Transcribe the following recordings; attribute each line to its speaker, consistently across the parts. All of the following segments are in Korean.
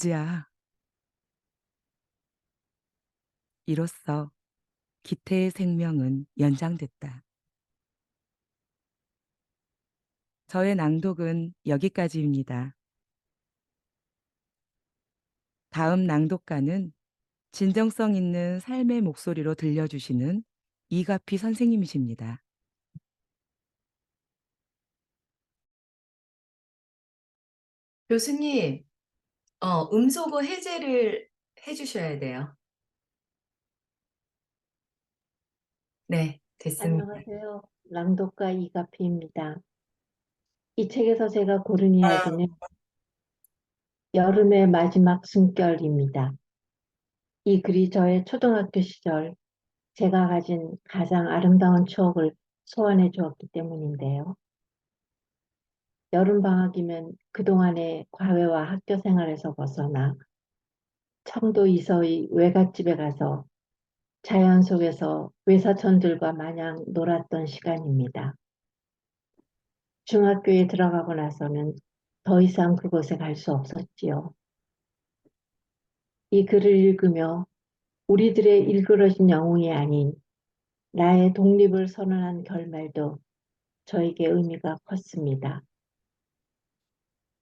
Speaker 1: 우주야, 이로써 기태의 생명은 연장됐다. 저의 낭독은 여기까지입니다. 다음 낭독가는 진정성 있는 삶의 목소리로 들려주시는 이가피 선생님이십니다.
Speaker 2: 교수님, 음소거 해제를 해주셔야 돼요. 네, 됐습니다.
Speaker 3: 안녕하세요. 낭독가 이가피입니다. 이 책에서 제가 고른 이야기는 여름의 마지막 숨결입니다. 이 글이 저의 초등학교 시절 제가 가진 가장 아름다운 추억을 소환해 주었기 때문인데요. 여름방학이면 그동안의 과외와 학교 생활에서 벗어나 청도 이서의 외갓집에 가서 자연 속에서 외사촌들과 마냥 놀았던 시간입니다. 중학교에 들어가고 나서는 더 이상 그곳에 갈 수 없었지요. 이 글을 읽으며 우리들의 일그러진 영웅이 아닌 나의 독립을 선언한 결말도 저에게 의미가 컸습니다.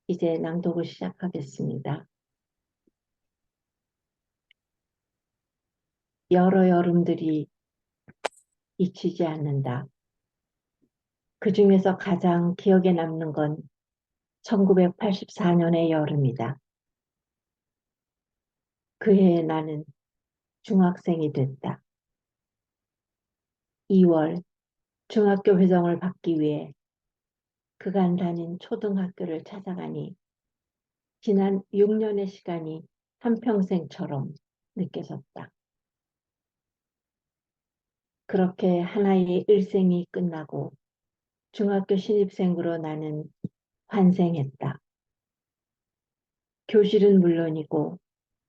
Speaker 3: 이제 낭독을 시작하겠습니다. 여러 여름들이 잊히지 않는다. 그 중에서 가장 기억에 남는 건 1984년의 여름이다. 그해 나는 중학생이 됐다. 2월 중학교 회정을 받기 위해 그간 다닌 초등학교를 찾아가니 지난 6년의 시간이 한평생처럼 느껴졌다. 그렇게 하나의 일생이 끝나고 중학교 신입생으로 나는 환생했다. 교실은 물론이고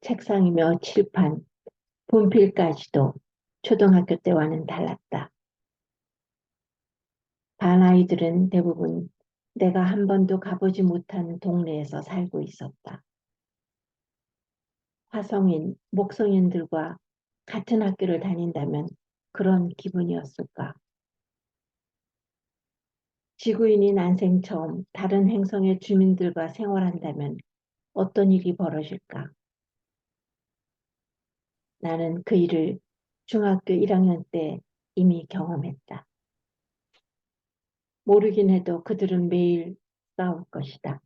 Speaker 3: 책상이며 칠판, 분필까지도 초등학교 때와는 달랐다. 반 아이들은 대부분 내가 한 번도 가보지 못한 동네에서 살고 있었다. 화성인, 목성인들과 같은 학교를 다닌다면 그런 기분이었을까? 지구인이 난생 처음 다른 행성의 주민들과 생활한다면 어떤 일이 벌어질까? 나는 그 일을 중학교 1학년 때 이미 경험했다. 모르긴 해도 그들은 매일 싸울 것이다.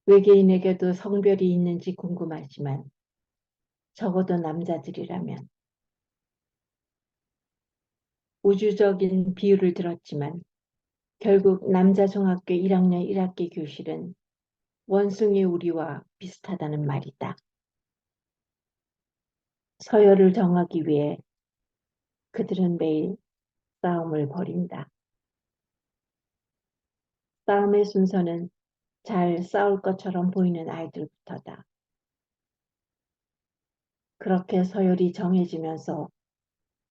Speaker 3: 외계인에게도 성별이 있는지 궁금하지만 적어도 남자들이라면. 우주적인 비유를 들었지만 결국 남자 중학교 1학년 1학기 교실은 원숭이 우리와 비슷하다는 말이다. 서열을 정하기 위해 그들은 매일 싸움을 벌인다. 싸움의 순서는 잘 싸울 것처럼 보이는 아이들부터다. 그렇게 서열이 정해지면서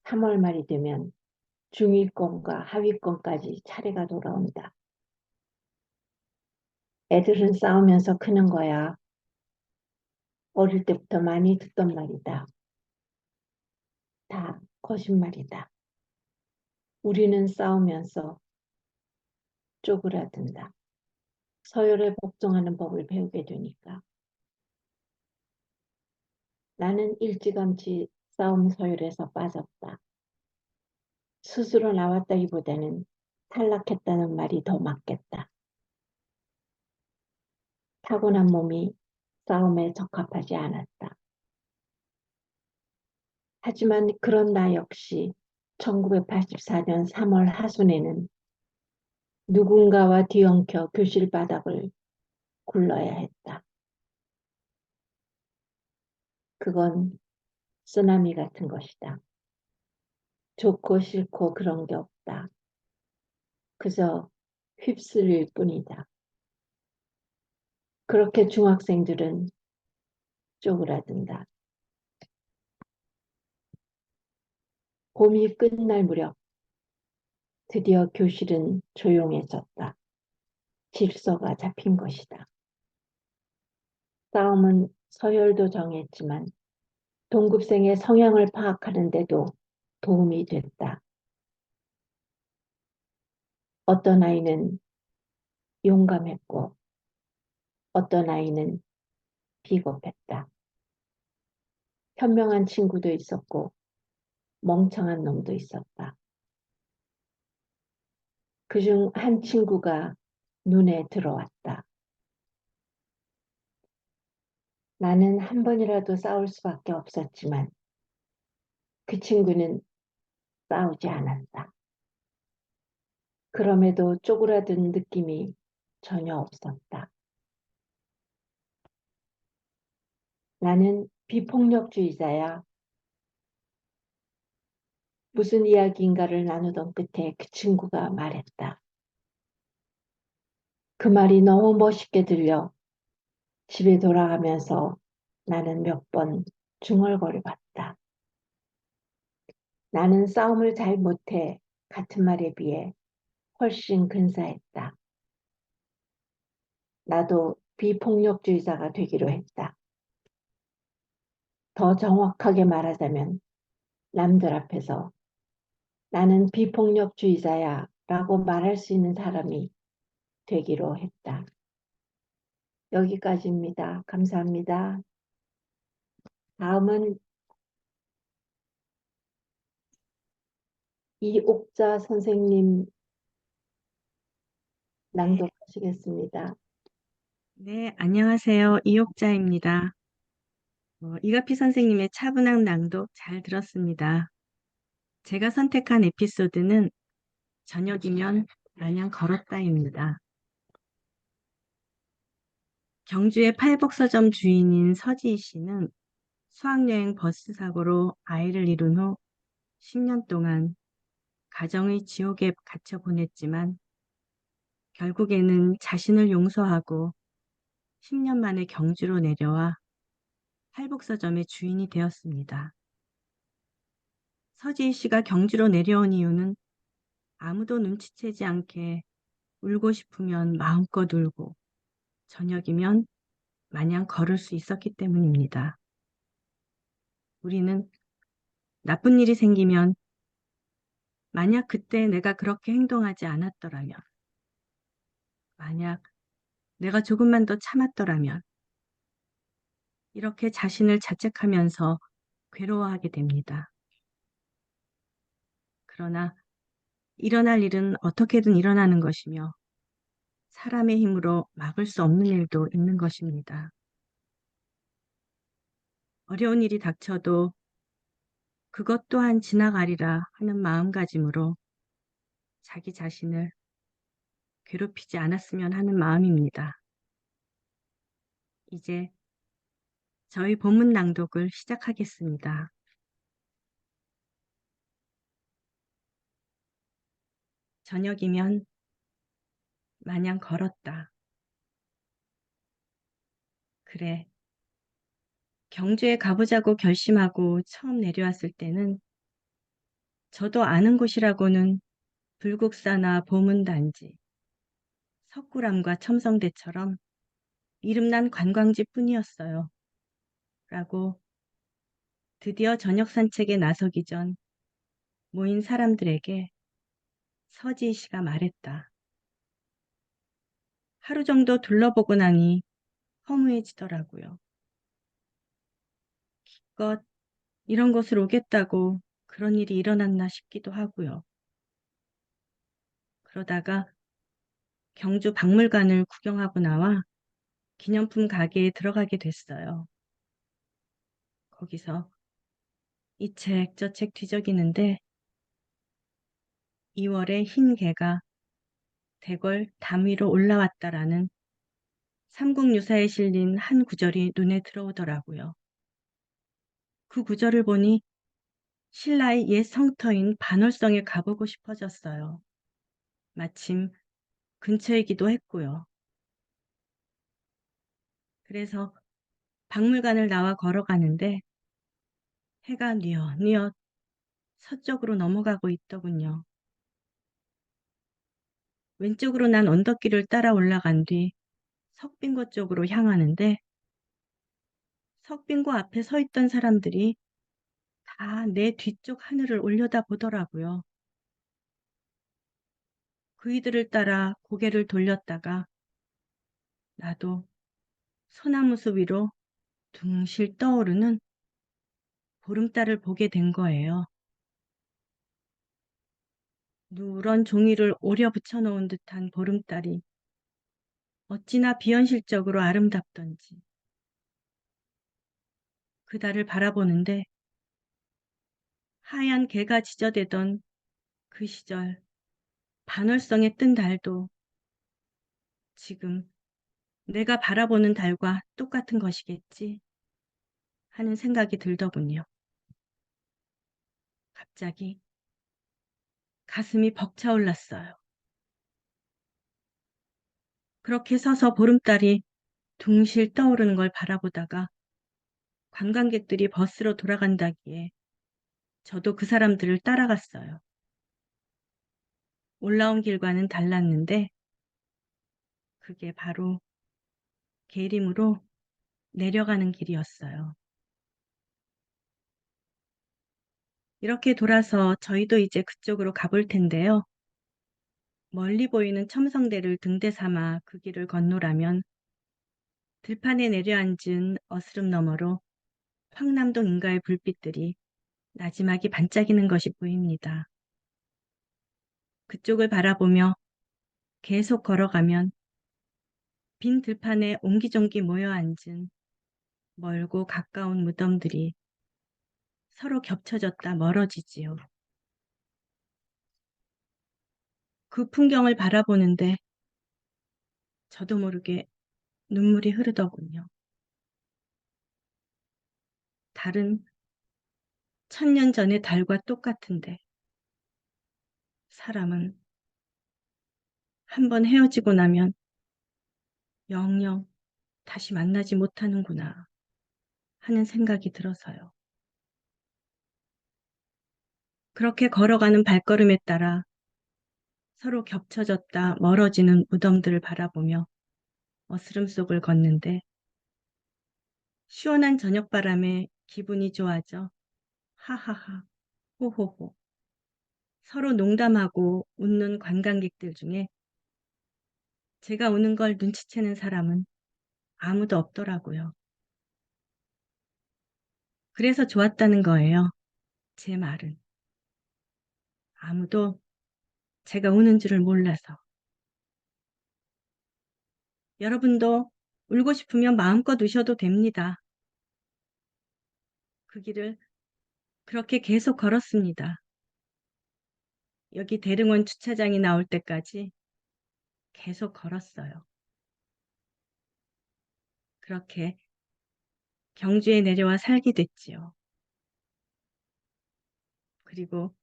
Speaker 3: 3월 말이 되면 중위권과 하위권까지 차례가 돌아온다. 애들은 싸우면서 크는 거야. 어릴 때부터 많이 듣던 말이다. 다 거짓말이다. 우리는 싸우면서 쪼그라든다. 서열에 복종하는 법을 배우게 되니까. 나는 일찌감치 싸움 서열에서 빠졌다. 스스로 나왔다기보다는 탈락했다는 말이 더 맞겠다. 타고난 몸이 싸움에 적합하지 않았다. 하지만 그런 나 역시 1984년 3월 하순에는 누군가와 뒤엉켜 교실 바닥을 굴러야 했다. 그건 쓰나미 같은 것이다. 좋고 싫고 그런 게 없다. 그저 휩쓸릴 뿐이다. 그렇게 중학생들은 쪼그라든다. 봄이 끝날 무렵 드디어 교실은 조용해졌다. 질서가 잡힌 것이다. 싸움은 서열도 정했지만 동급생의 성향을 파악하는 데도 도움이 됐다. 어떤 아이는 용감했고 어떤 아이는 비겁했다. 현명한 친구도 있었고 멍청한 놈도 있었다. 그중 한 친구가 눈에 들어왔다. 나는 한 번이라도 싸울 수밖에 없었지만 그 친구는 싸우지 않았다. 그럼에도 쪼그라든 느낌이 전혀 없었다. 나는 비폭력주의자야. 무슨 이야기인가를 나누던 끝에 그 친구가 말했다. 그 말이 너무 멋있게 들려 집에 돌아가면서 나는 몇 번 중얼거려 봤다. 나는 싸움을 잘 못해 같은 말에 비해 훨씬 근사했다. 나도 비폭력주의자가 되기로 했다. 더 정확하게 말하자면 남들 앞에서 나는 비폭력주의자야 라고 말할 수 있는 사람이 되기로 했다. 여기까지입니다. 감사합니다. 다음은 이옥자 선생님 낭독하시겠습니다.
Speaker 4: 네, 안녕하세요. 이옥자입니다. 이가피 선생님의 차분한 낭독 잘 들었습니다. 제가 선택한 에피소드는 저녁이면 마냥 걸었다입니다. 경주의 팔복서점 주인인 서지희 씨는 수학여행 버스 사고로 아이를 잃은 후 10년 동안 가정의 지옥에 갇혀 보냈지만 결국에는 자신을 용서하고 10년 만에 경주로 내려와 팔복서점의 주인이 되었습니다. 서지희 씨가 경주로 내려온 이유는 아무도 눈치채지 않게 울고 싶으면 마음껏 울고 저녁이면 마냥 걸을 수 있었기 때문입니다. 우리는 나쁜 일이 생기면 만약 그때 내가 그렇게 행동하지 않았더라면, 만약 내가 조금만 더 참았더라면 이렇게 자신을 자책하면서 괴로워하게 됩니다. 그러나 일어날 일은 어떻게든 일어나는 것이며 사람의 힘으로 막을 수 없는 일도 있는 것입니다. 어려운 일이 닥쳐도 그것 또한 지나가리라 하는 마음가짐으로 자기 자신을 괴롭히지 않았으면 하는 마음입니다. 이제 저희 본문 낭독을 시작하겠습니다. 저녁이면 마냥 걸었다. 그래. 경주에 가보자고 결심하고 처음 내려왔을 때는 저도 아는 곳이라고는 불국사나 보문단지, 석굴암과 첨성대처럼 이름난 관광지뿐이었어요. 라고 드디어 저녁 산책에 나서기 전 모인 사람들에게 서지희 씨가 말했다. 하루 정도 둘러보고 나니 허무해지더라고요. 기껏 이런 곳을 오겠다고 그런 일이 일어났나 싶기도 하고요. 그러다가 경주 박물관을 구경하고 나와 기념품 가게에 들어가게 됐어요. 거기서 이 책, 저 책 뒤적이는데 2월에 흰 개가 대궐 담 위로 올라왔다라는 삼국유사에 실린 한 구절이 눈에 들어오더라고요. 그 구절을 보니 신라의 옛 성터인 반월성에 가보고 싶어졌어요. 마침 근처이기도 했고요. 그래서 박물관을 나와 걸어가는데 해가 뉘엿뉘엿 서쪽으로 넘어가고 있더군요. 왼쪽으로 난 언덕길을 따라 올라간 뒤 석빙고 쪽으로 향하는데 석빙고 앞에 서 있던 사람들이 다 내 뒤쪽 하늘을 올려다보더라고요. 그이들을 따라 고개를 돌렸다가 나도 소나무 숲 위로 둥실 떠오르는 보름달을 보게 된 거예요. 누런 종이를 오려 붙여놓은 듯한 보름달이 어찌나 비현실적으로 아름답던지. 그 달을 바라보는데 하얀 개가 지저대던 그 시절 반월성에 뜬 달도 지금 내가 바라보는 달과 똑같은 것이겠지 하는 생각이 들더군요. 갑자기 가슴이 벅차올랐어요. 그렇게 서서 보름달이 둥실 떠오르는 걸 바라보다가 관광객들이 버스로 돌아간다기에 저도 그 사람들을 따라갔어요. 올라온 길과는 달랐는데 그게 바로 계림으로 내려가는 길이었어요. 이렇게 돌아서 저희도 이제 그쪽으로 가볼 텐데요. 멀리 보이는 첨성대를 등대 삼아 그 길을 건너라면 들판에 내려앉은 어스름 너머로 황남동 인가의 불빛들이 나지막이 반짝이는 것이 보입니다. 그쪽을 바라보며 계속 걸어가면 빈 들판에 옹기종기 모여 앉은 멀고 가까운 무덤들이 서로 겹쳐졌다 멀어지지요. 그 풍경을 바라보는데 저도 모르게 눈물이 흐르더군요. 달은 1000년 전의 달과 똑같은데 사람은 한번 헤어지고 나면 영영 다시 만나지 못하는구나 하는 생각이 들어서요. 그렇게 걸어가는 발걸음에 따라 서로 겹쳐졌다 멀어지는 무덤들을 바라보며 어스름 속을 걷는데 시원한 저녁바람에 기분이 좋아져 하하하 호호호 서로 농담하고 웃는 관광객들 중에 제가 우는 걸 눈치채는 사람은 아무도 없더라고요. 그래서 좋았다는 거예요. 제 말은. 아무도 제가 우는 줄을 몰라서. 여러분도 울고 싶으면 마음껏 우셔도 됩니다. 그 길을 그렇게 계속 걸었습니다. 여기 대릉원 주차장이 나올 때까지 계속 걸었어요. 그렇게 경주에 내려와 살게 됐지요. 그리고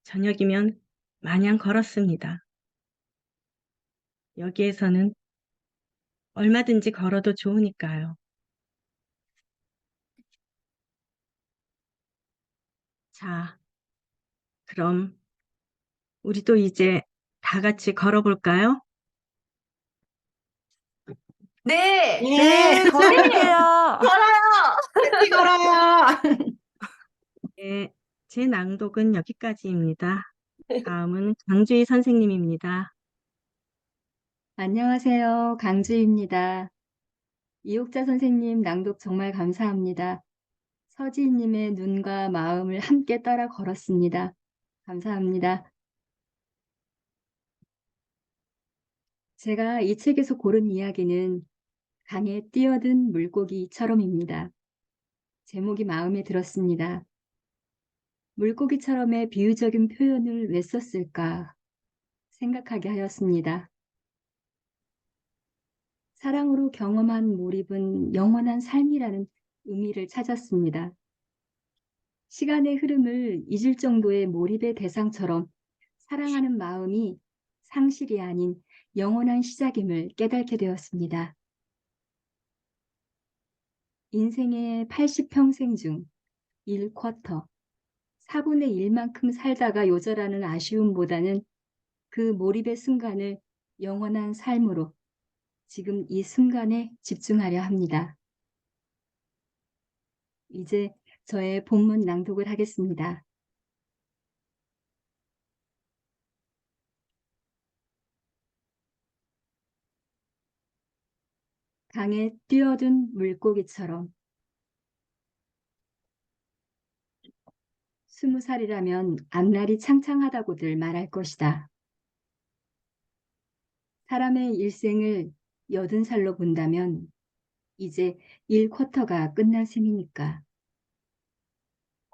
Speaker 4: 저녁이면 마냥 걸었습니다. 여기에서는 얼마든지 걸어도 좋으니까요. 자, 그럼 우리도 이제 다 같이 걸어볼까요?
Speaker 2: 네,
Speaker 1: 네, 걸을게요.
Speaker 2: 걸어요.
Speaker 3: 같이 걸어요.
Speaker 4: 네, 제 낭독은 여기까지입니다. 다음은 강주희 선생님입니다.
Speaker 5: 안녕하세요. 강주희입니다. 이옥자 선생님 낭독 정말 감사합니다. 서지희님의 눈과 마음을 함께 따라 걸었습니다. 감사합니다. 제가 이 책에서 고른 이야기는 강에 뛰어든 물고기처럼입니다. 제목이 마음에 들었습니다. 물고기처럼의 비유적인 표현을 왜 썼을까 생각하게 하였습니다. 사랑으로 경험한 몰입은 영원한 삶이라는 의미를 찾았습니다. 시간의 흐름을 잊을 정도의 몰입의 대상처럼 사랑하는 마음이 상실이 아닌 영원한 시작임을 깨닫게 되었습니다. 인생의 80평생 중 1쿼터, 4분의 1만큼 살다가 요절하는 아쉬움보다는 그 몰입의 순간을 영원한 삶으로 지금 이 순간에 집중하려 합니다. 이제 저의 본문 낭독을 하겠습니다. 강에 뛰어든 물고기처럼 20살이라면 앞날이 창창하다고들 말할 것이다. 사람의 일생을 80살로 본다면 이제 1쿼터가 끝난 셈이니까.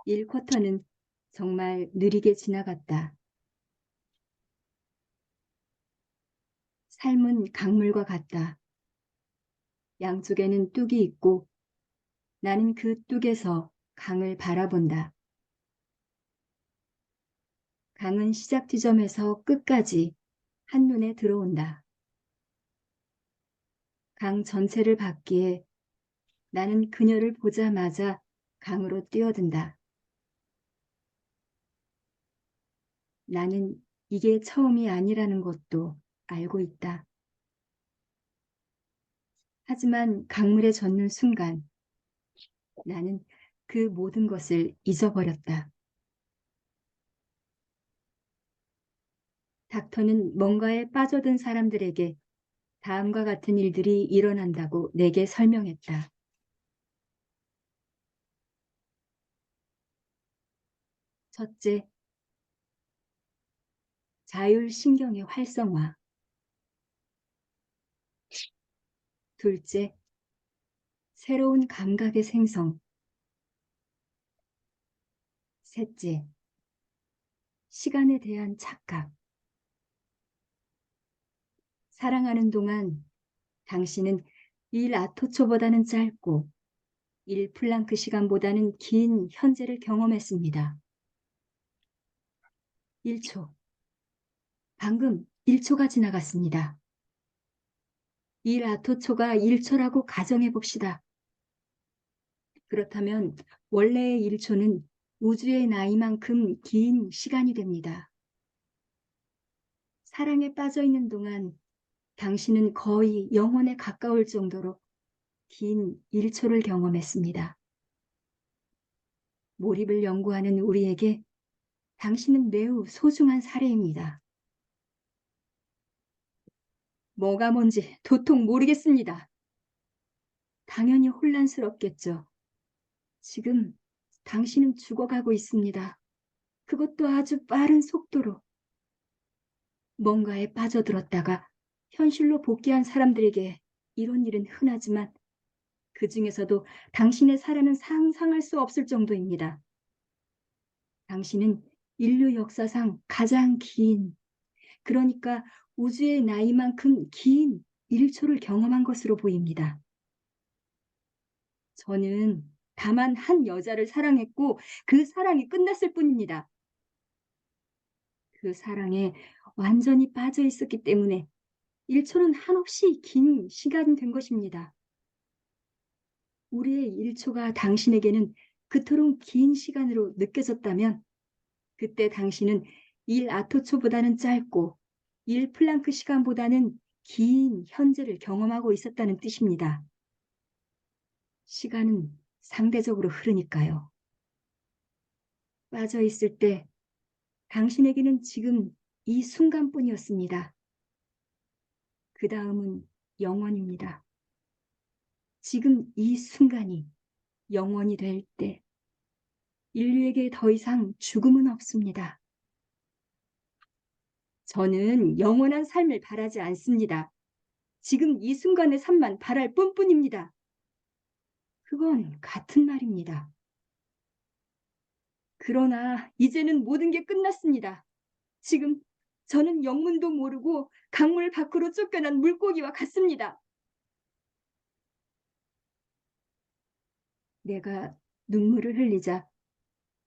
Speaker 5: 1쿼터는 정말 느리게 지나갔다. 삶은 강물과 같다. 양쪽에는 뚝이 있고 나는 그 뚝에서 강을 바라본다. 강은 시작 지점에서 끝까지 한눈에 들어온다. 강 전체를 봤기에 나는 그녀를 보자마자 강으로 뛰어든다. 나는 이게 처음이 아니라는 것도 알고 있다. 하지만 강물에 젖는 순간 나는 그 모든 것을 잊어버렸다. 닥터는 뭔가에 빠져든 사람들에게 다음과 같은 일들이 일어난다고 내게 설명했다. 첫째, 자율신경의 활성화. 둘째, 새로운 감각의 생성. 셋째, 시간에 대한 착각. 사랑하는 동안 당신은 1아토초보다는 짧고 1플랑크 시간보다는 긴 현재를 경험했습니다. 1초. 방금 1초가 지나갔습니다. 1아토초가 1초라고 가정해 봅시다. 그렇다면 원래의 1초는 우주의 나이만큼 긴 시간이 됩니다. 사랑에 빠져 있는 동안 당신은 거의 영원에 가까울 정도로 긴 1초를 경험했습니다. 몰입을 연구하는 우리에게 당신은 매우 소중한 사례입니다. 뭐가 뭔지 도통 모르겠습니다. 당연히 혼란스럽겠죠. 지금 당신은 죽어가고 있습니다. 그것도 아주 빠른 속도로. 뭔가에 빠져들었다가 현실로 복귀한 사람들에게 이런 일은 흔하지만 그 중에서도 당신의 사례는 상상할 수 없을 정도입니다. 당신은 인류 역사상 가장 긴, 그러니까 우주의 나이만큼 긴 1초를 경험한 것으로 보입니다. 저는 다만 한 여자를 사랑했고 그 사랑이 끝났을 뿐입니다. 그 사랑에 완전히 빠져 있었기 때문에 1초는 한없이 긴 시간이 된 것입니다. 우리의 1초가 당신에게는 그토록 긴 시간으로 느껴졌다면 그때 당신은 1아토초보다는 짧고 1플랑크 시간보다는 긴 현재를 경험하고 있었다는 뜻입니다. 시간은 상대적으로 흐르니까요. 빠져 있을 때 당신에게는 지금 이 순간뿐이었습니다. 그 다음은 영원입니다. 지금 이 순간이 영원이 될 때 인류에게 더 이상 죽음은 없습니다. 저는 영원한 삶을 바라지 않습니다. 지금 이 순간의 삶만 바랄 뿐뿐입니다. 그건 같은 말입니다. 그러나 이제는 모든 게 끝났습니다. 지금 저는 영문도 모르고 강물 밖으로 쫓겨난 물고기와 같습니다. 내가 눈물을 흘리자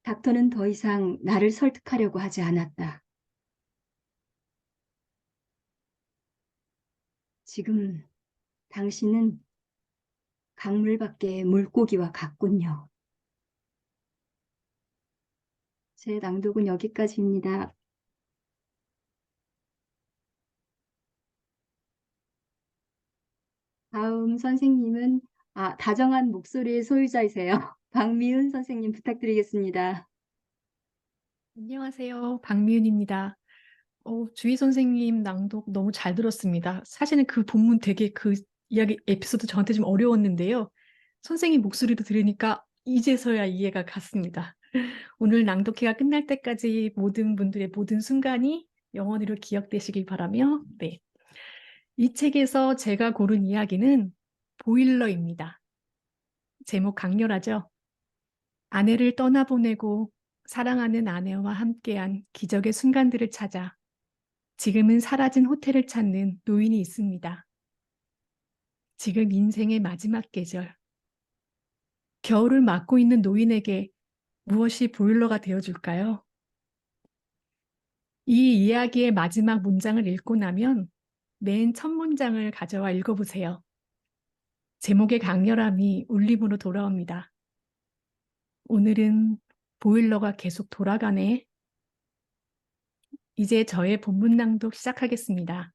Speaker 5: 닥터는 더 이상 나를 설득하려고 하지 않았다. 지금 당신은 강물 밖의 물고기와 같군요. 제 낭독은 여기까지입니다. 다음 선생님은 다정한 목소리의 소유자이세요. 박미은 선생님 부탁드리겠습니다.
Speaker 6: 안녕하세요. 박미은입니다. 주희 선생님 낭독 너무 잘 들었습니다. 사실은 그 본문 되게 그 이야기 에피소드 저한테 좀 어려웠는데요. 선생님 목소리도 들으니까 이제서야 이해가 갔습니다. 오늘 낭독회가 끝날 때까지 모든 분들의 모든 순간이 영원히로 기억되시길 바라며, 네. 이 책에서 제가 고른 이야기는 보일러입니다. 제목 강렬하죠? 아내를 떠나보내고 사랑하는 아내와 함께한 기적의 순간들을 찾아 지금은 사라진 호텔을 찾는 노인이 있습니다. 지금 인생의 마지막 계절. 겨울을 맞고 있는 노인에게 무엇이 보일러가 되어줄까요? 이 이야기의 마지막 문장을 읽고 나면 맨 첫 문장을 가져와 읽어보세요. 제목의 강렬함이 울림으로 돌아옵니다. 오늘은 보일러가 계속 돌아가네. 이제 저의 본문 낭독 시작하겠습니다.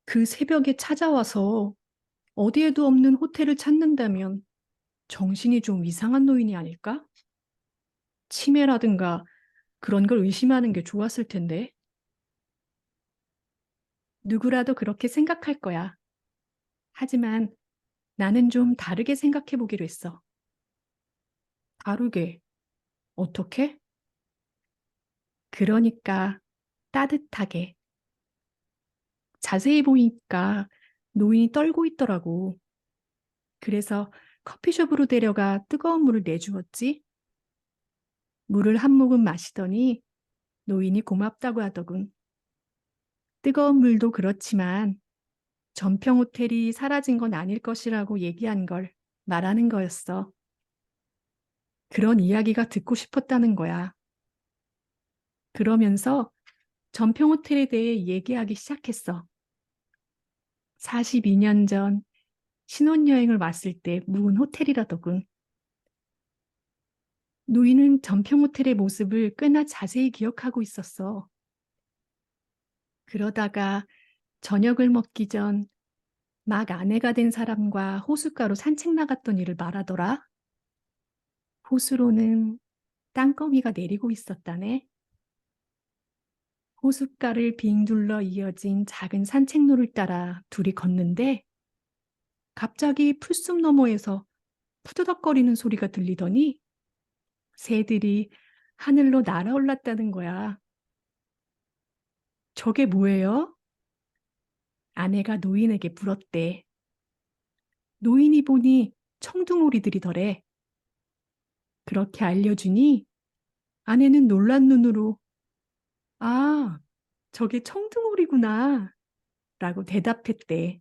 Speaker 6: 그 새벽에 찾아와서 어디에도 없는 호텔을 찾는다면 정신이 좀 이상한 노인이 아닐까? 치매라든가 그런 걸 의심하는 게 좋았을 텐데. 누구라도 그렇게 생각할 거야. 하지만 나는 좀 다르게 생각해 보기로 했어. 다르게? 어떻게? 그러니까 따뜻하게. 자세히 보니까 노인이 떨고 있더라고. 그래서 커피숍으로 데려가 뜨거운 물을 내주었지. 물을 한 모금 마시더니 노인이 고맙다고 하더군. 뜨거운 물도 그렇지만 전평 호텔이 사라진 건 아닐 것이라고 얘기한 걸 말하는 거였어. 그런 이야기가 듣고 싶었다는 거야. 그러면서 전평 호텔에 대해 얘기하기 시작했어. 42년 전 신혼여행을 왔을 때 묵은 호텔이라더군. 노인은 전평 호텔의 모습을 꽤나 자세히 기억하고 있었어. 그러다가 저녁을 먹기 전 막 아내가 된 사람과 호숫가로 산책 나갔던 일을 말하더라. 호수로는 땅거미가 내리고 있었다네. 호숫가를 빙 둘러 이어진 작은 산책로를 따라 둘이 걷는데 갑자기 풀숲 너머에서 푸드덕거리는 소리가 들리더니 새들이 하늘로 날아올랐다는 거야. 저게 뭐예요? 아내가 노인에게 물었대. 노인이 보니 청둥오리들이더래. 그렇게 알려주니 아내는 놀란 눈으로 아, 저게 청둥오리구나 라고 대답했대.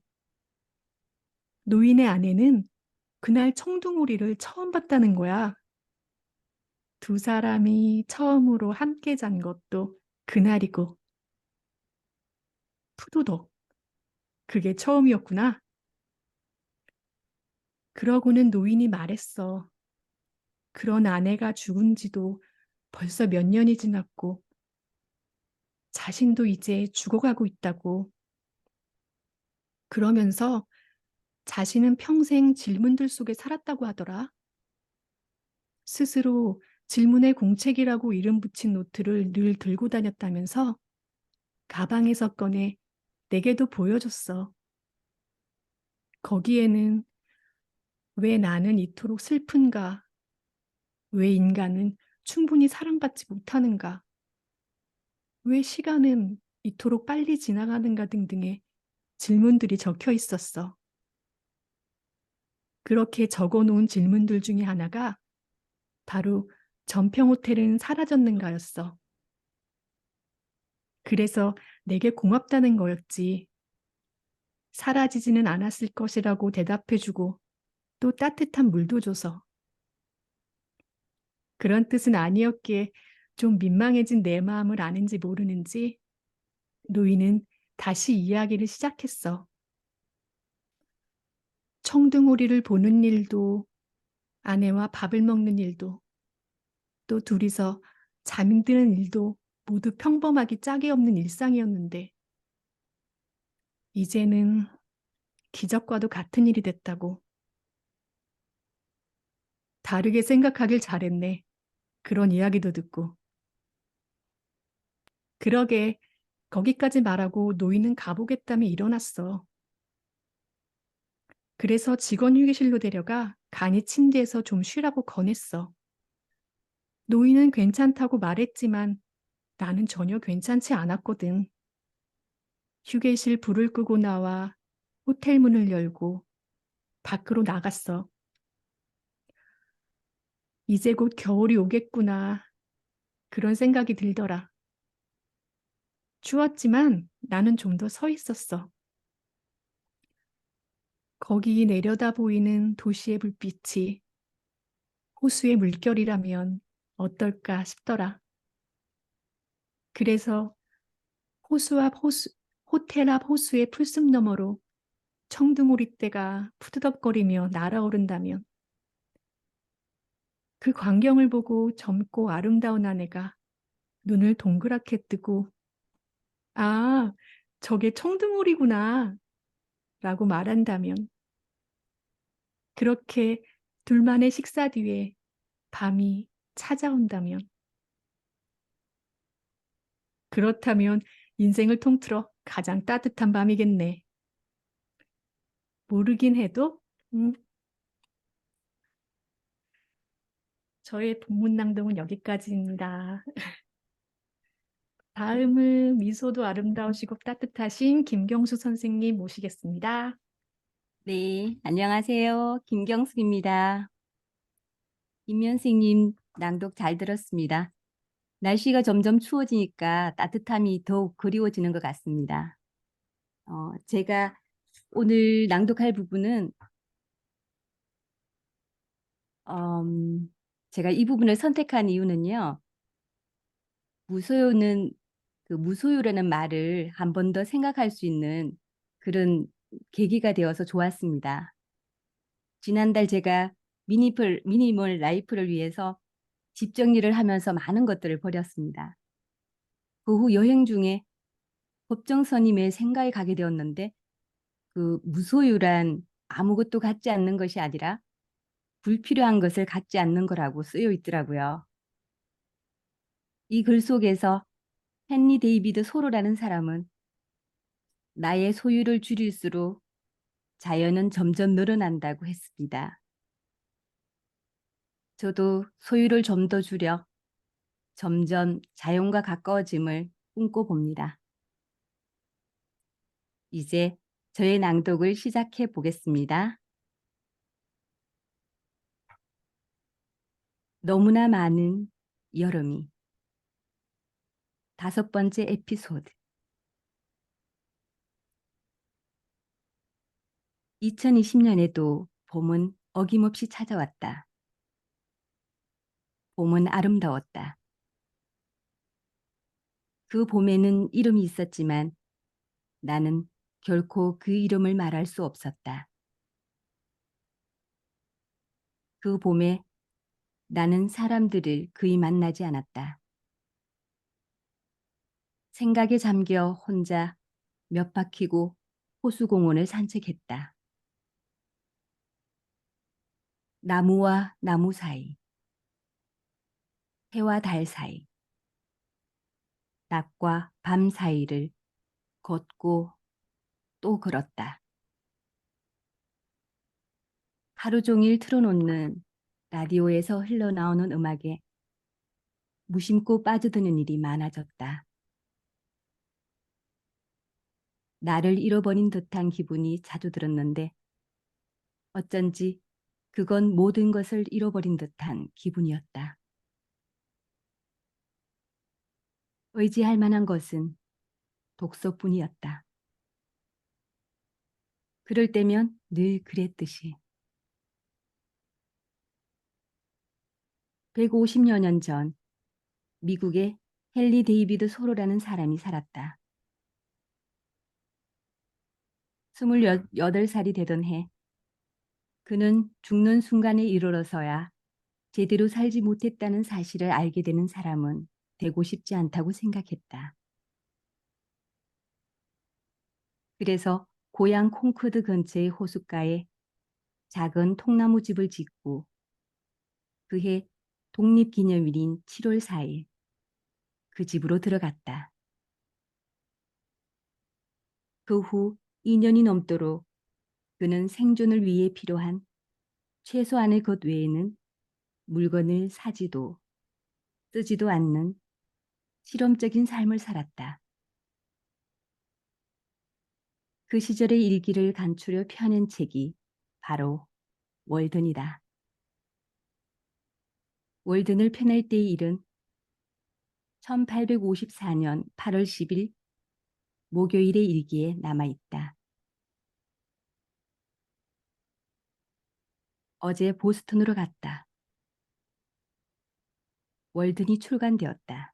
Speaker 6: 노인의 아내는 그날 청둥오리를 처음 봤다는 거야. 두 사람이 처음으로 함께 잔 것도 그날이고. 푸도덕, 그게 처음이었구나. 그러고는 노인이 말했어. 그런 아내가 죽은 지도 벌써 몇 년이 지났고 자신도 이제 죽어가고 있다고. 그러면서 자신은 평생 질문들 속에 살았다고 하더라. 스스로 질문의 공책이라고 이름 붙인 노트를 늘 들고 다녔다면서 가방에서 꺼내 내게도 보여줬어. 거기에는 왜 나는 이토록 슬픈가? 왜 인간은 충분히 사랑받지 못하는가? 왜 시간은 이토록 빨리 지나가는가 등등의 질문들이 적혀 있었어. 그렇게 적어놓은 질문들 중에 하나가 바로 전평 호텔은 사라졌는가였어. 그래서 내게 고맙다는 거였지. 사라지지는 않았을 것이라고 대답해주고 또 따뜻한 물도 줘서. 그런 뜻은 아니었기에 좀 민망해진 내 마음을 아는지 모르는지 노인은 다시 이야기를 시작했어. 청둥오리를 보는 일도 아내와 밥을 먹는 일도 또 둘이서 잠드는 일도 모두 평범하기 짝이 없는 일상이었는데 이제는 기적과도 같은 일이 됐다고. 다르게 생각하길 잘했네. 그런 이야기도 듣고. 그러게, 거기까지 말하고 노인은 가보겠다며 일어났어. 그래서 직원 휴게실로 데려가 간이 침대에서 좀 쉬라고 권했어. 노인은 괜찮다고 말했지만 나는 전혀 괜찮지 않았거든. 휴게실 불을 끄고 나와 호텔 문을 열고 밖으로 나갔어. 이제 곧 겨울이 오겠구나. 그런 생각이 들더라. 추웠지만 나는 좀 더 서 있었어. 거기 내려다 보이는 도시의 불빛이 호수의 물결이라면 어떨까 싶더라. 그래서 호텔 앞 호수의 풀숲 너머로 청둥오리떼가 푸드덕거리며 날아오른다면 그 광경을 보고 젊고 아름다운 아내가 눈을 동그랗게 뜨고 아, 저게 청둥오리구나 라고 말한다면 그렇게 둘만의 식사 뒤에 밤이 찾아온다면 그렇다면 인생을 통틀어 가장 따뜻한 밤이겠네. 모르긴 해도 저의 본문 낭독은 여기까지입니다. 다음은 미소도 아름다우시고 따뜻하신 김경수 선생님 모시겠습니다.
Speaker 7: 네, 안녕하세요. 김경숙입니다. 임현생님 낭독 잘 들었습니다. 날씨가 점점 추워지니까 따뜻함이 더욱 그리워지는 것 같습니다. 제가 오늘 낭독할 부분은 제가 이 부분을 선택한 이유는요. 무소유라는 말을 한 번 더 생각할 수 있는 그런 계기가 되어서 좋았습니다. 지난달 제가 미니멀 라이프를 위해서 집 정리를 하면서 많은 것들을 버렸습니다. 그 후 여행 중에 법정선임의 생가에 가게 되었는데 그 무소유란 아무것도 갖지 않는 것이 아니라 불필요한 것을 갖지 않는 거라고 쓰여 있더라고요. 이 글 속에서 헨리 데이비드 소로라는 사람은 나의 소유를 줄일수록 자연은 점점 늘어난다고 했습니다. 저도 소유를 좀 더 줄여 점점 자연과 가까워짐을 꿈꿔봅니다. 이제 저의 낭독을 시작해 보겠습니다. 너무나 많은 여름이 5번째 에피소드 2020년에도 봄은 어김없이 찾아왔다. 봄은 아름다웠다. 그 봄에는 이름이 있었지만 나는 결코 그 이름을 말할 수 없었다. 그 봄에 나는 사람들을 거의 만나지 않았다. 생각에 잠겨 혼자 몇 바퀴고 호수공원을 산책했다. 나무와 나무 사이, 해와 달 사이, 낮과 밤 사이를 걷고 또 걸었다. 하루 종일 틀어놓는 라디오에서 흘러나오는 음악에 무심코 빠져드는 일이 많아졌다. 나를 잃어버린 듯한 기분이 자주 들었는데 어쩐지 그건 모든 것을 잃어버린 듯한 기분이었다. 의지할 만한 것은 독서뿐이었다. 그럴 때면 늘 그랬듯이 150여 년 전 미국에 헨리 데이비드 소로라는 사람이 살았다. 28살이 되던 해 그는 죽는 순간에 이르러서야 제대로 살지 못했다는 사실을 알게 되는 사람은 되고 싶지 않다고 생각했다. 그래서 고향 콩코드 근처의 호숫가에 작은 통나무 집을 짓고 그해 독립기념일인 7월 4일 그 집으로 들어갔다. 그 후 2년이 넘도록 그는 생존을 위해 필요한 최소한의 것 외에는 물건을 사지도 쓰지도 않는 실험적인 삶을 살았다. 그 시절의 일기를 간추려 펴낸 책이 바로 월든이다. 월든을 펴낼 때의 일은 1854년 8월 10일 목요일의 일기에 남아있다. 어제 보스턴으로 갔다. 월든이 출간되었다.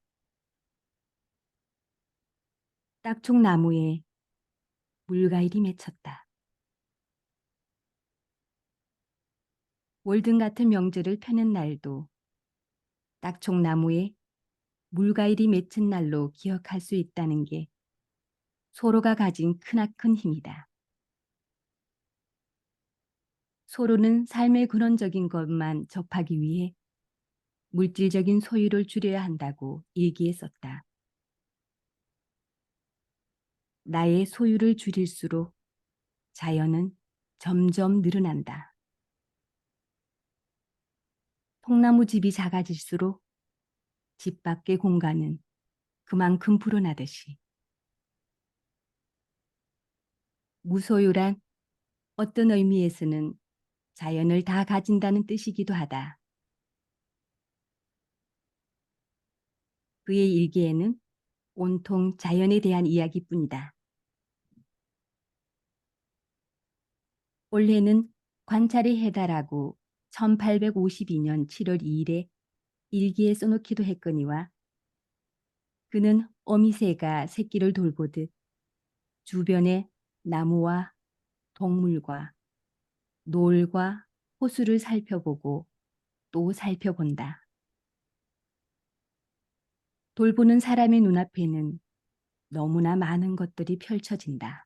Speaker 7: 딱종나무에 물가일이 맺혔다. 월든 같은 명제를 펴는 날도 딱종나무에 물가일이 맺힌 날로 기억할 수 있다는 게 소로가 가진 크나큰 힘이다. 소로는 삶의 근원적인 것만 접하기 위해 물질적인 소유를 줄여야 한다고 일기에 썼다. 나의 소유를 줄일수록 자연은 점점 늘어난다. 통나무 집이 작아질수록 집 밖의 공간은 그만큼 불어나듯이 무소유란 어떤 의미에서는 자연을 다 가진다는 뜻이기도 하다. 그의 일기에는 온통 자연에 대한 이야기뿐이다. 올해는 관찰의 해다라고 1852년 7월 2일에 일기에 써놓기도 했거니와 그는 어미새가 새끼를 돌보듯 주변의 나무와 동물과 노을과 호수를 살펴보고 또 살펴본다. 돌보는 사람의 눈앞에는 너무나 많은 것들이 펼쳐진다.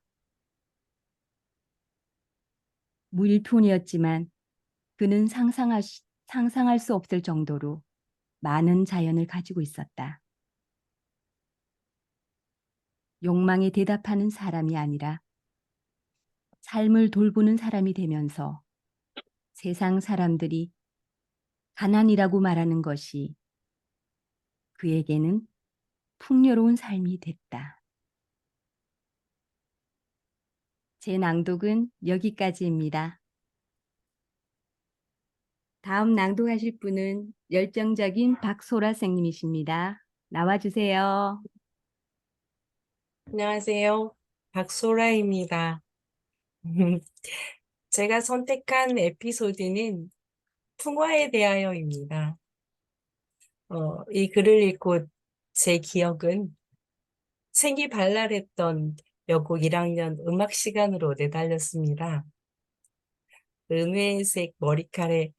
Speaker 7: 무일푼이었지만 그는 상상할 수 없을 정도로 많은 자연을 가지고 있었다. 욕망에 대답하는 사람이 아니라 삶을 돌보는 사람이 되면서 세상 사람들이 가난이라고 말하는 것이 그에게는 풍요로운 삶이 됐다. 제 낭독은 여기까지입니다. 다음 낭독하실 분은 열정적인 박소라 선생님이십니다. 나와주세요.
Speaker 1: 안녕하세요. 박소라입니다. 제가 선택한 에피소드는 풍화에 대하여입니다. 이 글을 읽고 제 기억은 생기 발랄했던 여고 1학년 음악 시간으로 내달렸습니다. 은회색 머리칼에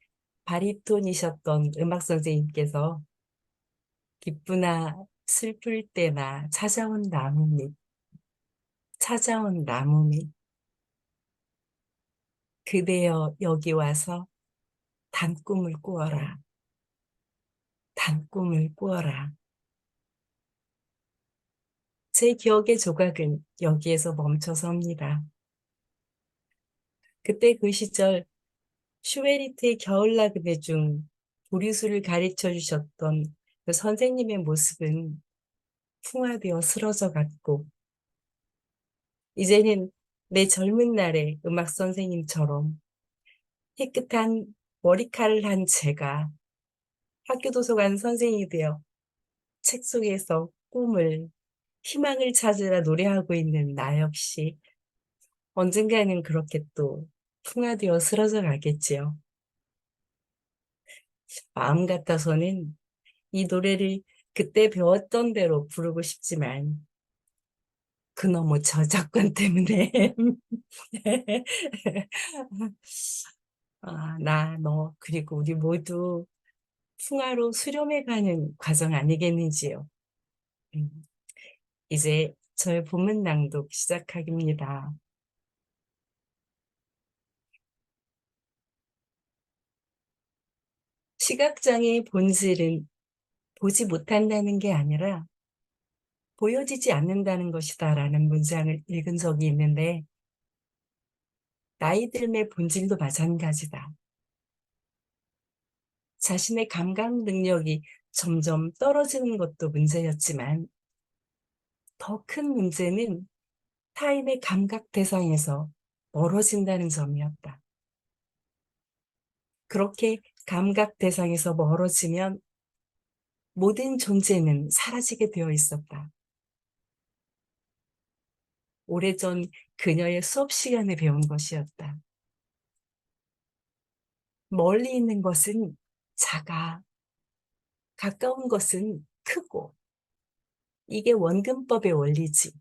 Speaker 1: 바리톤이셨던 음악 선생님께서 기쁘나 슬플 때나 찾아온 나뭇잎 그대여 여기 와서 단꿈을 꾸어라. 단꿈을 꾸어라. 제 기억의 조각은 여기에서 멈춰섭니다. 그때 그 시절 슈베리트의 겨울나그네 중 보리수를 가르쳐 주셨던 그 선생님의 모습은 풍화되어 쓰러져 갔고 이제는 내 젊은 날의 음악 선생님처럼 깨끗한 머리칼을 한 제가 학교 도서관 선생님이 되어 책 속에서 꿈을, 희망을 찾으라 노래하고 있는 나 역시 언젠가는 그렇게 또 풍화되어 쓰러져 가겠지요. 마음 같아서는 이 노래를 그때 배웠던 대로 부르고 싶지만 그놈의 저작권 때문에 너 그리고 우리 모두 풍화로 수렴해가는 과정 아니겠는지요. 이제 저의 본문 낭독 시작하겠습니다. 시각장애의 본질은 보지 못한다는 게 아니라 보여지지 않는다는 것이다라는 문장을 읽은 적이 있는데, 나이 들의 본질도 마찬가지다. 자신의 감각 능력이 점점 떨어지는 것도 문제였지만, 더 큰 문제는 타인의 감각 대상에서 멀어진다는 점이었다. 그렇게 감각 대상에서 멀어지면 모든 존재는 사라지게 되어 있었다. 오래전 그녀의 수업 시간에 배운 것이었다. 멀리 있는 것은 작아, 가까운 것은 크고, 이게 원근법의 원리지.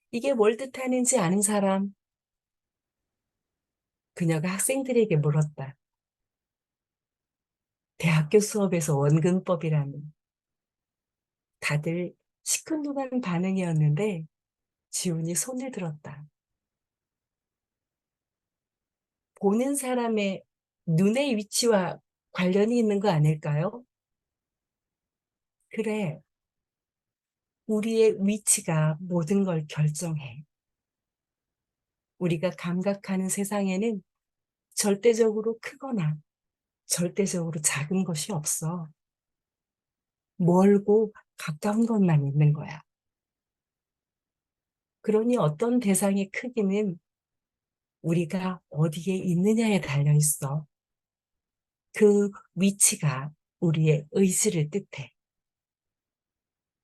Speaker 1: 이게 뭘 뜻하는지 아는 사람? 그녀가 학생들에게 물었다. 대학교 수업에서 원근법이라는. 다들 시큰둥한 반응이었는데 지훈이 손을 들었다. 보는 사람의 눈의 위치와 관련이 있는 거 아닐까요? 그래, 우리의 위치가 모든 걸 결정해. 우리가 감각하는 세상에는 절대적으로 크거나 절대적으로 작은 것이 없어. 멀고 가까운 것만 있는 거야. 그러니 어떤 대상의 크기는 우리가 어디에 있느냐에 달려 있어. 그 위치가 우리의 의지를 뜻해.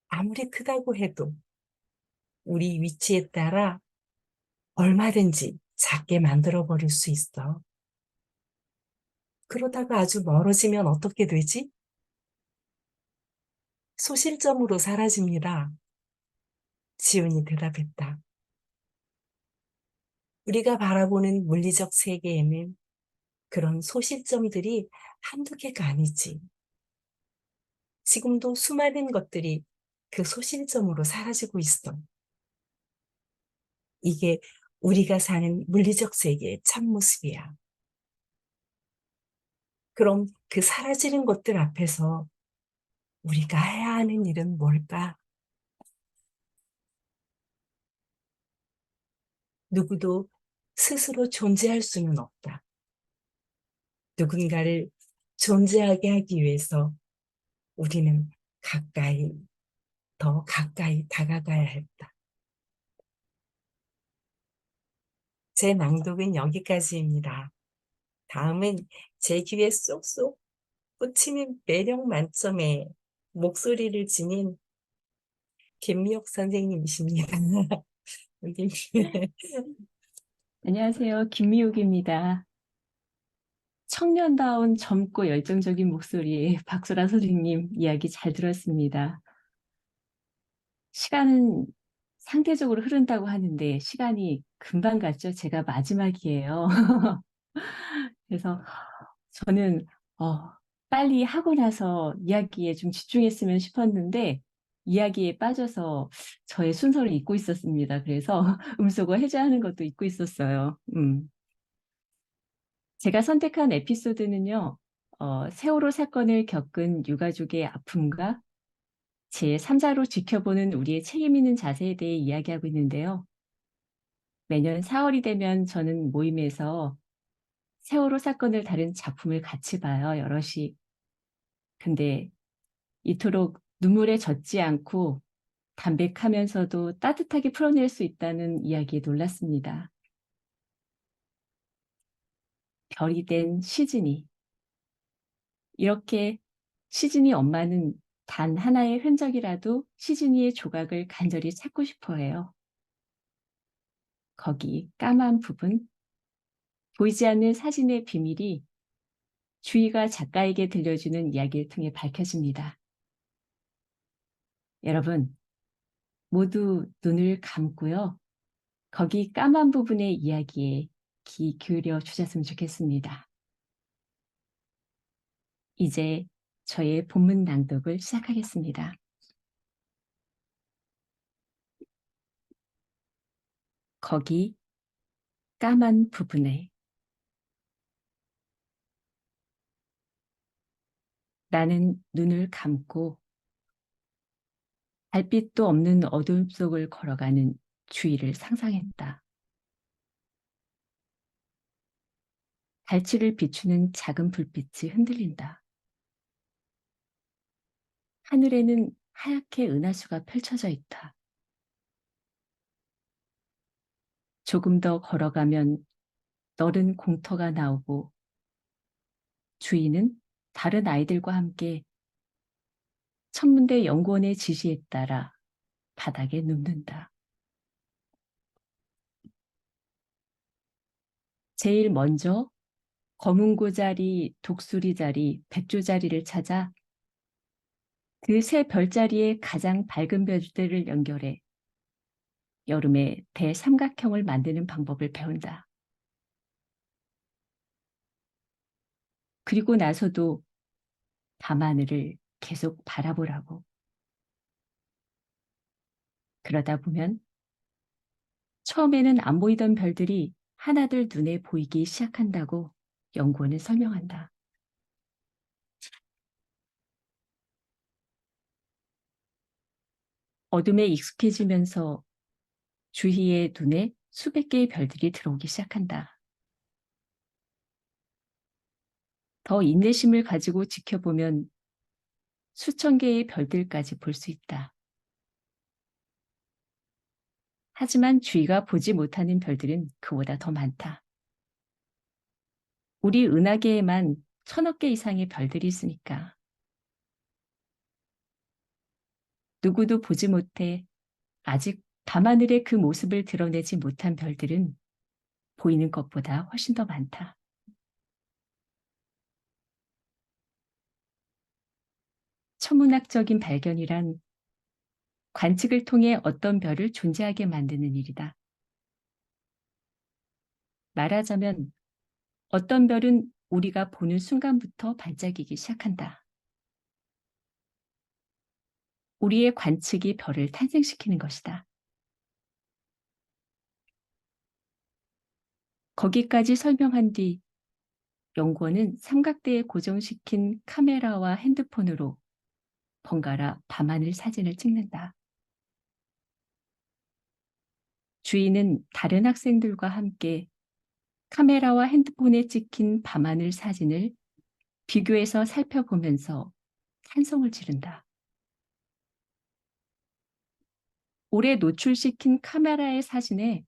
Speaker 1: 아무리 크다고 해도 우리 위치에 따라 얼마든지 작게 만들어 버릴 수 있어. 그러다가 아주 멀어지면 어떻게 되지? 소실점으로 사라집니다. 지훈이 대답했다. 우리가 바라보는 물리적 세계에는 그런 소실점들이 한두 개가 아니지. 지금도 수많은 것들이 그 소실점으로 사라지고 있어. 이게 우리가 사는 물리적 세계의 참모습이야. 그럼 그 사라지는 것들 앞에서 우리가 해야 하는 일은 뭘까? 누구도 스스로 존재할 수는 없다. 누군가를 존재하게 하기 위해서 우리는 가까이, 더 가까이 다가가야 했다. 제 낭독은 여기까지입니다. 다음은 제 귀에 쏙쏙 꽂히는 매력 만점의 목소리를 지닌 김미옥 선생님이십니다. 여기.
Speaker 8: 안녕하세요. 김미옥입니다. 청년다운 젊고 열정적인 목소리의 박소라 선생님 이야기 잘 들었습니다. 시간은 상대적으로 흐른다고 하는데 시간이 금방 갔죠. 제가 마지막이에요. 그래서 저는 빨리 하고 나서 이야기에 좀 집중했으면 싶었는데 이야기에 빠져서 저의 순서를 잊고 있었습니다. 그래서 음소거 해제하는 것도 잊고 있었어요. 제가 선택한 에피소드는요, 세월호 사건을 겪은 유가족의 아픔과 제 3자로 지켜보는 우리의 책임 있는 자세에 대해 이야기하고 있는데요. 매년 4월이 되면 저는 모임에서 세월호 사건을 다룬 작품을 같이 봐요, 여럿이. 근데 이토록 눈물에 젖지 않고 담백하면서도 따뜻하게 풀어낼 수 있다는 이야기에 놀랐습니다. 별이 된 시즈니. 이렇게 시즈니 엄마는 단 하나의 흔적이라도 시즈니의 조각을 간절히 찾고 싶어 해요. 거기 까만 부분, 보이지 않는 사진의 비밀이 주희가 작가에게 들려주는 이야기를 통해 밝혀집니다. 여러분, 모두 눈을 감고요. 거기 까만 부분의 이야기에 귀 기울여 주셨으면 좋겠습니다. 이제 저의 본문 낭독을 시작하겠습니다. 거기 까만 부분에 나는 눈을 감고 달빛도 없는 어둠 속을 걸어가는 주위를 상상했다. 달치를 비추는 작은 불빛이 흔들린다. 하늘에는 하얗게 은하수가 펼쳐져 있다. 조금 더 걸어가면 너른 공터가 나오고 주인은 다른 아이들과 함께 천문대 연구원의 지시에 따라 바닥에 눕는다. 제일 먼저 검은고 자리, 독수리 자리, 백조 자리를 찾아 그 세 별자리의 가장 밝은 별들을 연결해 여름에 대삼각형을 만드는 방법을 배운다. 그리고 나서도 밤하늘을 계속 바라보라고. 그러다 보면 처음에는 안 보이던 별들이 하나둘 눈에 보이기 시작한다고 연구원은 설명한다. 어둠에 익숙해지면서 주희의 눈에 수백 개의 별들이 들어오기 시작한다. 더 인내심을 가지고 지켜보면 수천 개의 별들까지 볼 수 있다. 하지만 주희가 보지 못하는 별들은 그보다 더 많다. 우리 은하계에만 1000억 개 이상의 별들이 있으니까. 누구도 보지 못해 아직 밤하늘의 그 모습을 드러내지 못한 별들은 보이는 것보다 훨씬 더 많다. 천문학적인 발견이란 관측을 통해 어떤 별을 존재하게 만드는 일이다. 말하자면 어떤 별은 우리가 보는 순간부터 반짝이기 시작한다. 우리의 관측이 별을 탄생시키는 것이다. 거기까지 설명한 뒤 연구원은 삼각대에 고정시킨 카메라와 핸드폰으로 번갈아 밤하늘 사진을 찍는다. 주인은 다른 학생들과 함께 카메라와 핸드폰에 찍힌 밤하늘 사진을 비교해서 살펴보면서 찬성을 지른다. 올해 노출시킨 카메라의 사진에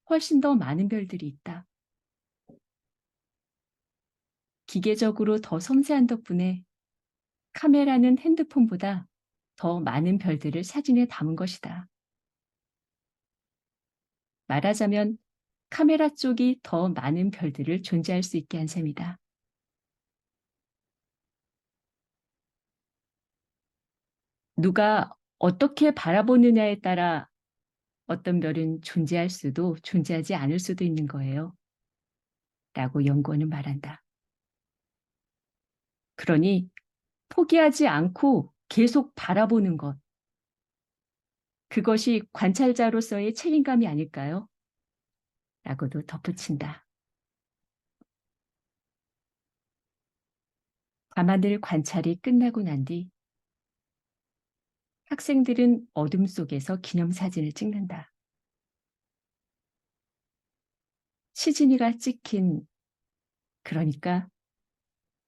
Speaker 8: 훨씬 더 많은 별들이 있다. 기계적으로 더 섬세한 덕분에 카메라는 핸드폰보다 더 많은 별들을 사진에 담은 것이다. 말하자면 카메라 쪽이 더 많은 별들을 존재할 수 있게 한 셈이다. 누가 어떻게 바라보느냐에 따라 어떤 별은 존재할 수도 존재하지 않을 수도 있는 거예요. 라고 연구원은 말한다. 그러니 포기하지 않고 계속 바라보는 것. 그것이 관찰자로서의 책임감이 아닐까요? 라고도 덧붙인다. 밤하늘 관찰이 끝나고 난 뒤 학생들은 어둠 속에서 기념사진을 찍는다. 시진이가 찍힌, 그러니까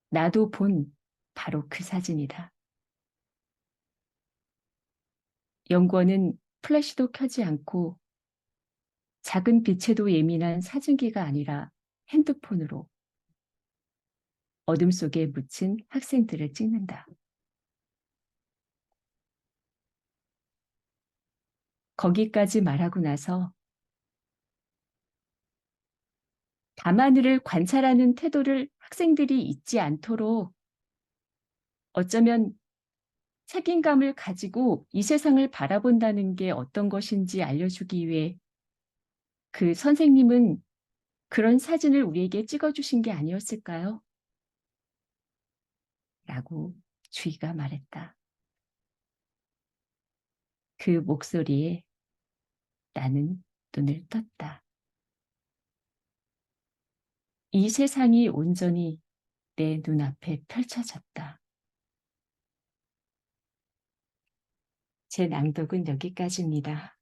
Speaker 8: 나도 본 바로 그 사진이다. 연구원은 플래시도 켜지 않고 작은 빛에도 예민한 사진기가 아니라 핸드폰으로 어둠 속에 묻힌 학생들을 찍는다. 거기까지 말하고 나서 밤하늘을 관찰하는 태도를 학생들이 잊지 않도록 어쩌면 책임감을 가지고 이 세상을 바라본다는 게 어떤 것인지 알려주기 위해 그 선생님은 그런 사진을 우리에게 찍어주신 게 아니었을까요? 라고 주희가 말했다. 그 목소리에 나는 눈을 떴다. 이 세상이 온전히 내 눈앞에 펼쳐졌다. 제 낭독은 여기까지입니다.